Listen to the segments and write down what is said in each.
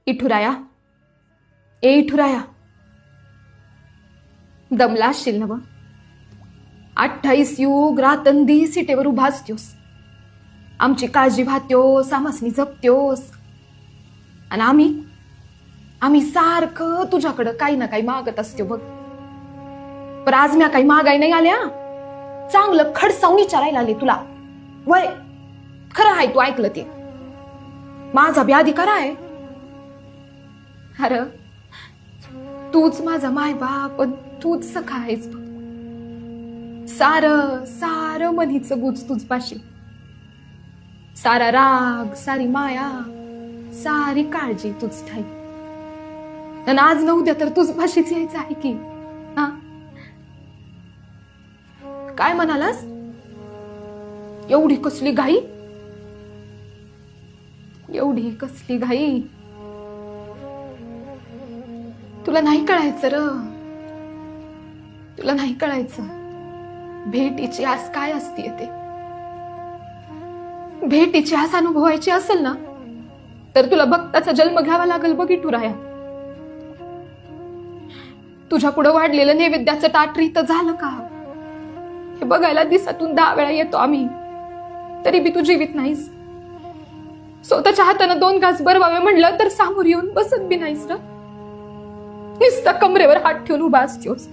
इठुराया, ए इठुराया, दमला असशील ना व? 28 युग रातंदी सिटेवर उभा असतोस, आमची काळजी वाहत्योस, आमासनी जपत्योस, आणि आम्ही सारखं तुझ्याकडं काही ना काही मागत असतो बघ. पण आज म्या काही मागाय नाही आल्या, चांगलं खडसावून विचारायला आले तुला. वय खरं आहे, तू ऐकलं ते, माझा बी अधिकार आहे. अरे तूच माझा माय बाप, तूच सखा आहेस बघ. सारं मनीचं गुज तुझ पाशी, सारा राग, सारी माया, सारी काळजी तुझ ठाई. आणि आज न उद्या तर तुझ भाषेच यायचं आहे की. हा काय म्हणालास? एवढी कसली घाई, एवढी कसली घाई? तुला नाही कळायचं र, तुला नाही कळायचं. भेटीची आस काय असते ते. भेटीची आस अनुभवायची असेल ना, तर तुला भक्ताचा जन्म घ्यावा लागेल बघ इठुराया. तुझ्या पुढे वाढलेलं नैवेद्याचं ताट तर झालं का हे बघायला दिवसातून 10 वेळा येतो आम्ही, तरी बी तू जीवित नाहीस. स्वतःच्या हातानं 2 घास बरवावे म्हणलं तर सामोर येऊन बसत बी नाहीस र. नुसता कमरेवर हात ठेवून उभा असतोस.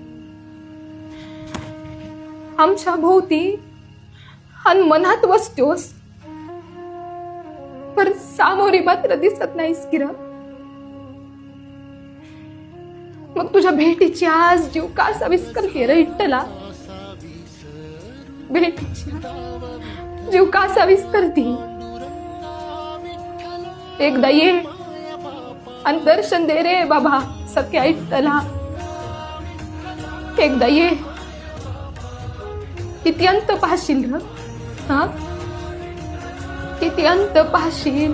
आमच्या भोवती आणि मनात बसतोस, पर सामोरी मात्र दिसत नाहीस की र. मग तुझ्या भेटीची आज जीव का असावीस करते रे इट्टला? भेटीची जीव का असावीस करते? एकदा ये आणि दर्शन दे रे बाबा सख्या इट्टला. एकदा ये, किती अंत पाहशील र? हा किती अंत पाहशील?